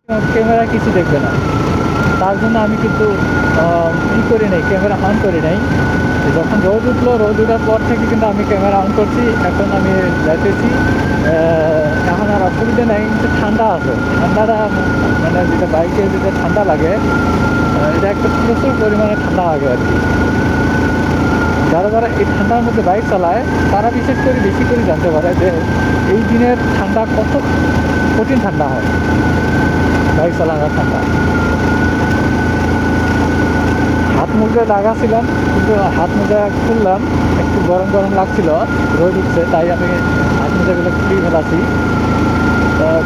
Camera কিছু দেখবে না। তার জন্য আমি কিন্তু ই করি নাই, ক্যামেরা অন করি নাই। যখন রোদ উঠলো, রোদ ওঠার পর থেকে কিন্তু আমি ক্যামেরা অন করছি। এখন আমি যাইতেছি। এখন আর অসুবিধা নেই, কিন্তু ঠান্ডা আছে। ঠান্ডাটা মানে যেটা বাইকে যেটা ঠান্ডা লাগে, এটা একটা প্রচুর পরিমাণে ঠান্ডা লাগে আর কি। যারা যারা এই ঠান্ডার মধ্যে বাইক চালায় তারা বিশেষ করে বেশি করে জানতে পারে যে এই দিনের ঠান্ডা কত কঠিন ঠান্ডা হয়, বাইক চালানোর ঠান্ডা। হাত মুখে লাগাছিলাম, কিন্তু হাত মোজা খুললাম, একটু গরম গরম লাগছিল, রোদ উঠছে, তাই আমি হাত মোজাগুলো খুলেই ফেলাছি।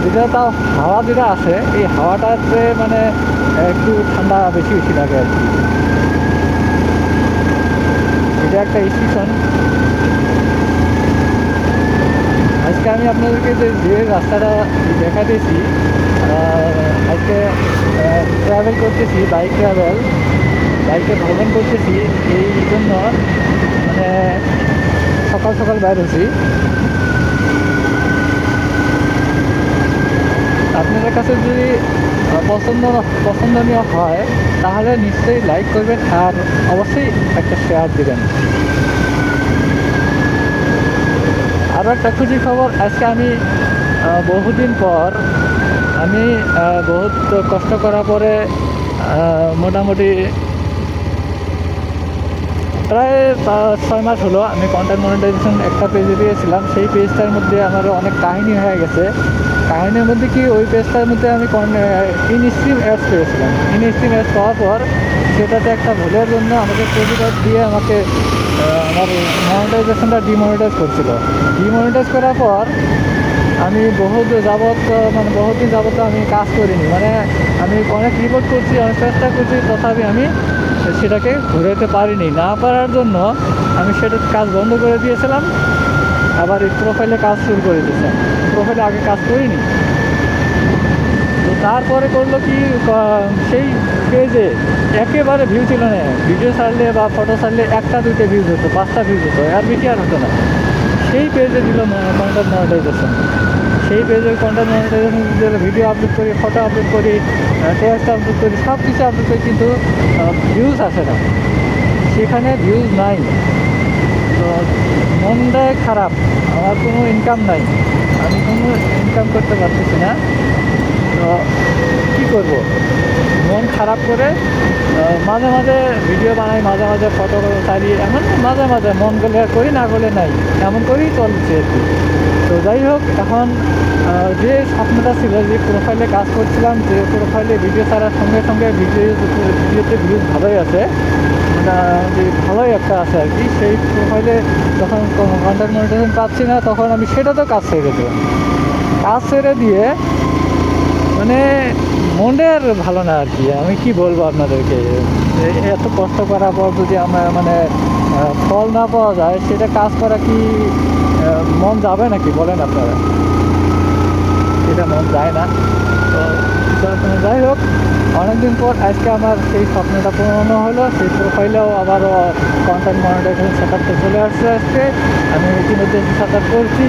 যেটা তাও হাওয়া যেটা আছে, এই হাওয়াটাতে মানে একটু ঠান্ডা বেশি বেশি লাগে আর কি। এটা একটা স্টেশন। আজকে আমি আপনাদেরকে যে রাস্তাটা দেখাতেছি, আজকে ট্রাভেল করতেছি, বাইকে ভ্রমণ করতেছি। এই জন্য মানে সকাল সকাল বাইর হচ্ছি। আপনাদের কাছে যদি পছন্দনীয় হয় তাহলে নিশ্চয়ই লাইক করবেন, আর অবশ্যই একটা শেয়ার দেবেন। আরও একটা খুশি খবর, আজকে আমি বহুদিন পর আমি বহুত কষ্ট করার পরে মোটামুটি প্রায় 6 মাস হলো আমি কন্টেন্ট মনিটাইজেশন একটা পেজে দিয়েছিলাম। সেই পেজটার মধ্যে আমার অনেক কাহিনী হয়ে গেছে। কাহিনীর মধ্যে কি, ওই পেজটার মধ্যে আমি ইনস্ট্রিম অ্যাডস পেয়েছিলাম। ইনস্ট্রিম অ্যাডস পাওয়ার পর সেটাতে একটা ভুলের জন্য আমাকে ক্রেডিট দিয়ে আমাকে আমার মনিটাইজেশনটা ডিমনিটাইজ করছিল। ডিমনিটাইজ করার পর আমি বহুদিন যাবত আমি কাজ করিনি, মানে আমি অনেক রিপোর্ট করছি, অনেক চেষ্টা করছি, তথাপি আমি সেটাকে ঘুরাতে পারিনি। না পারার জন্য আমি সেটার কাজ বন্ধ করে দিয়েছিলাম, আবার এই প্রোফাইলে কাজ শুরু করে দিয়েছিলাম। প্রোফাইলে আগে কাজ করিনি। তো তারপরে করলো কি, সেই পেজে একেবারে ভিউ ছিল না। ভিডিও ছাড়লে বা ফটো ছাড়লে 1-2 ভিউজ হতো, 5টা ভিউজ হতো, আর বেশি আর হতো না। সেই পেজে দিল কন্টেন্ট মনিটাইজেশন। সেই পেজের কন্টেন্ট মনিটাইজেশন ভিডিও আপলোড করি, ফটো আপলোড করি, টেক্সট আপলোড করি, সব কিছু আপলোড করি, কিন্তু ভিউজ আসে না, সেখানে ভিউজ নাই। তো মনটাই খারাপ, আমার কোনো ইনকাম নাই, আমি কোনো ইনকাম করতে পারতেছি না। তো কী করব, মন খারাপ করে মাঝে মাঝে ভিডিও বানাই, মাঝে মাঝে ফটো ছাড়ি, এমন মাঝে মাঝে মন গেলে করি, না গেলে নাই, এমন করেই চলছে আর কি। তো যাই হোক, এখন যে স্বপ্নটা ছিল, যে প্রোফাইলে কাজ করছিলাম, যে প্রোফাইলে ভিডিও ছাড়ার সঙ্গে সঙ্গে ভিডিওতে ভিউজ ভালোই আছে, যে ভালোই একটা আছে আর কি, সেই প্রোফাইলে যখন কন্টেন্ট মনিটাইজেশন পাচ্ছি না, তখন আমি সেটাতেও কাজ ছেড়ে দিলাম। কাজ ছেড়ে দিয়ে মানে মনে আর ভালো না আর কি। আমি কি বলবো আপনাদেরকে, এত কষ্ট করার পর যদি আমার মানে ফল না পাওয়া যায়, সেটা কাজ করা কি মন যাবে নাকি বলেন আপনারা? এটা মন যায় না। তো যাই হোক, অনেকদিন পর আজকে আমার সেই স্বপ্নটা পূর্ণ হলো। সেই প্রোফাইলেও আবারও কন্টেন্ট মনিটাইজেশন সেট আপটা চলে আসছে। আজকে আমি ইতিমধ্যে সেট আপ করছি,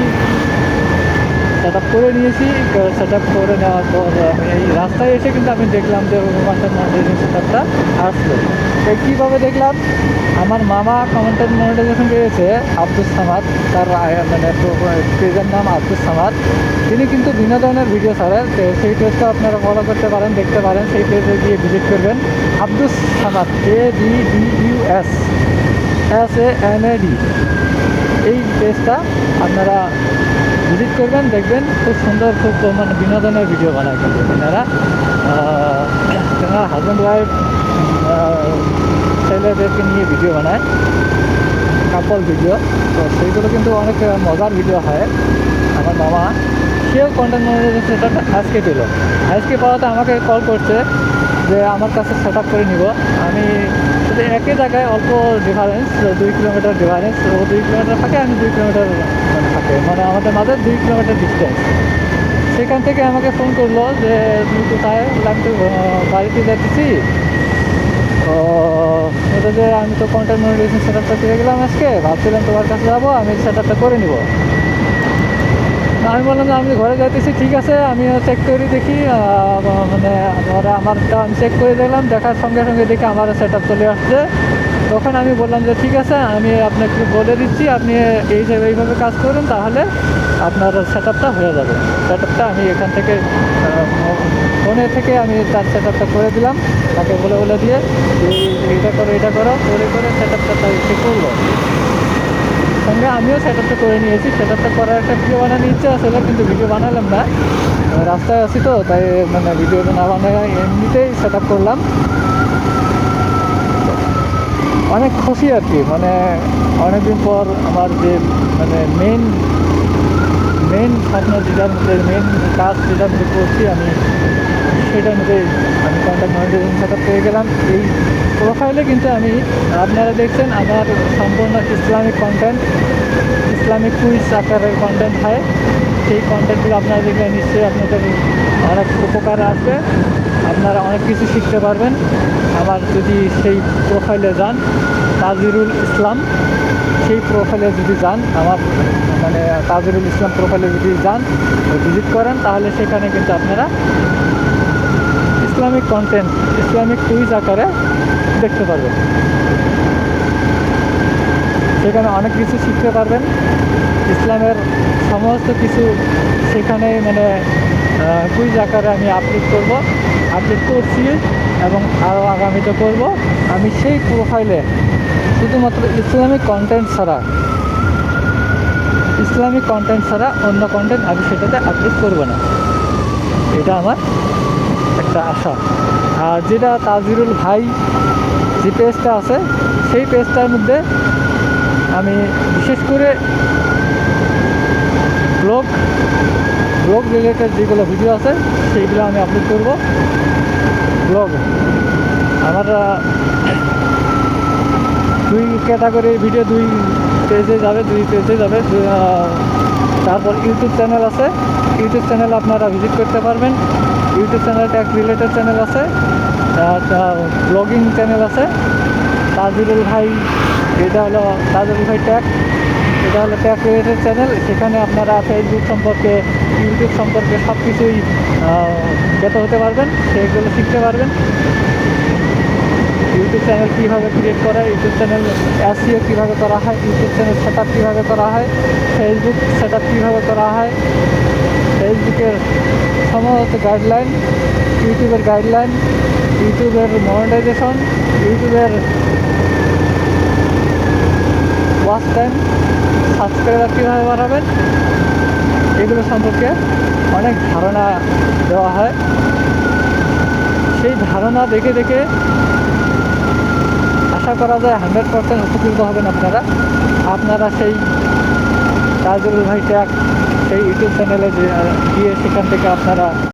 সেট আপ করে নিয়েছি। সেট আপ করে নেওয়ার পর আমি এই রাস্তায় এসে কিন্তু আমি দেখলাম যে কন্টেন্ট মনিটাইজেশন সেট আপটা আসলো। তো কীভাবে দেখলাম, আমার মামা কন্টেন্ট মনিটাইজেশন পেয়েছে, আব্দুস সামাদ, তার মানে পেজের নাম আব্দুস সামাদ। তিনি কিন্তু বিভিন্ন ধরনের ভিডিও ছাড়েন, তো সেই পেজটা আপনারা ফলো করতে পারেন, দেখতে পারেন, সেই পেজে গিয়ে ভিজিট করবেন। আব্দুস সামাদ, ABDUSSAMAD, এই পেজটা আপনারা ভিজিট করবেন, দেখবেন খুব সুন্দর, খুব মানে বিনোদনের ভিডিও বানায় কিন্তু এনারা হাজব্যান্ড ওয়াইফ ছেলেদেরকে নিয়ে ভিডিও বানায়, কাপল ভিডিও। তো সেইগুলো কিন্তু অনেক মজার ভিডিও হয়। আমার মামা সেও কন্টেন্ট মনিটাইজেশন সেট আপ আজকে পেল। আজকে পাওয়াতে আমাকে কল করছে যে আমার কাছে সেট আপ করে নিব। আমি শুধু একই জায়গায়, অল্প ডিফারেন্স, 2 কিলোমিটার ডিফারেন্স, ও 2 কিলোমিটার থাকে, আমি 2 কিলোমিটার থাকে, মানে আমাদের মাঝে 2 কিলোমিটার ডিস্টেন্স। সেখান থেকে আমাকে ফোন করলো যে তুমি কোথায়, আমি তো বাড়িতে যাচ্ছি। তো এটা যে আমি তো কন্টেন্ট মনিটাইজেশন সেট আপটা পেয়ে গেলাম, আজকে ভাবছিলাম তোমার কাছে যাবো, আমি সেট আপটা করে নিব। আমি বললাম যে আমি ঘরে যাইতেছি, ঠিক আছে আমিও চেক করে দেখি, মানে আমারটা আমি চেক করে দেখলাম, দেখার সঙ্গে সঙ্গে দেখি আমার সেট আপ চলে আসছে। তখন আমি বললাম যে ঠিক আছে আমি আপনাকে বলে দিচ্ছি, আপনি এইভাবে কাজ করুন, তাহলে আপনার সেট আপটা হয়ে যাবে। সেট আপটা আমি এখান থেকে ফোনে থেকে আমি তার সেট আপটা করে দিলাম, তাকে বলে দিয়ে এইটা করো করে সেট আপটা তাই সে করলো। সঙ্গে আমিও সেট আপটা করে নিয়েছি। সেট আপটা করার একটা ভিডিও বানানোর ইচ্ছা ছিল, কিন্তু ভিডিও বানালাম না, রাস্তায় আছি তো, তাই মানে ভিডিওটা না বানায় এমনিতেই সেট আপ করলাম। অনেক খুশি আর কি, মানে অনেকদিন পর আমার যে মানে মেন স্বপ্ন যেটার মধ্যে মেন কাজ যেটার মধ্যে করছি আমি, সেটার মধ্যে আমি কন্টেন্ট মনিটাইজেশন সেট আপ পেয়ে গেলাম। এই প্রোফাইলে কিন্তু আমি, আপনারা দেখছেন আমার সম্পূর্ণ ইসলামিক কন্টেন্ট, ইসলামিক কুইজ আকারের কন্টেন্ট হয়। সেই কন্টেন্টগুলো আপনারা দেখলে নিশ্চয়ই আপনাদের অনেক উপকারে আসবে, আপনারা অনেক কিছু শিখতে পারবেন। আমার যদি সেই প্রোফাইলে যান, তাজিরুল ইসলাম, সেই প্রোফাইলে যদি যান, আমার মানে তাজিরুল ইসলাম প্রোফাইলে যদি যান, ভিজিট করেন, তাহলে সেখানে কিন্তু আপনারা ইসলামিক কন্টেন্ট, ইসলামিক কুইজ আকারে দেখতে পারবেন। সেখানে অনেক কিছু শিখতে পারবেন, ইসলামের সমস্ত কিছু সেখানে মানে কুইজ আকারে আমি আপলোড করছি এবং আরও আগামীতে করব। আমি সেই প্রোফাইলে শুধুমাত্র ইসলামিক কন্টেন্ট ছাড়া অন্য কন্টেন্ট আমি সেটাতে আপলোড করব না, এটা আমার একটা আশা। আর যেটা তাজিরুল ভাই যে পেজটা আছে, সেই পেজটার মধ্যে আমি বিশেষ করে ব্লগ রিলেটেড যেগুলো ভিডিও আছে সেইগুলো আমি আপলোড করব। ব্লগ আমার দুই ক্যাটাগরির ভিডিও, দুই পেজে যাবে। তারপর ইউটিউব চ্যানেল আছে, ইউটিউব চ্যানেল আপনারা ভিজিট করতে পারবেন। ইউটিউব চ্যানেলটা এক রিলেটেড চ্যানেল আছে, ব্লগিং চ্যানেল আছে তাজিরুল ভাই, এটা হলো তাজিরুল ভাই ট্যাগ, এটা হলো ট্যাগ রিলেটেড চ্যানেল। সেখানে আপনারা ফেসবুক সম্পর্কে, ইউটিউব সম্পর্কে সব কিছুই জ্ঞাত হতে পারবেন, সেগুলো শিখতে পারবেন। ইউটিউব চ্যানেল কীভাবে ক্রিয়েট করা হয়, ইউটিউব চ্যানেল SEO কীভাবে করা হয়, ইউটিউব চ্যানেল সেট আপ কীভাবে করা হয়, ফেসবুক সেট আপ কীভাবে করা হয়, ফেসবুকের সমস্ত গাইডলাইন, ইউটিউবের গাইডলাইন, ইউটিউবের মনিটাইজেশন, ইউটিউবের ওয়াচ টাইম, সাবস্ক্রাইবার কীভাবে বাড়াবেন, এগুলো সম্পর্কে অনেক ধারণা দেওয়া হয়। সেই ধারণা দেখে আশা করা যায় 100% উপকৃত হবেন আপনারা সেই তাজিরুল ভাই ট্যাগ, সেই ইউটিউব চ্যানেলে গিয়ে সেখান থেকে আপনারা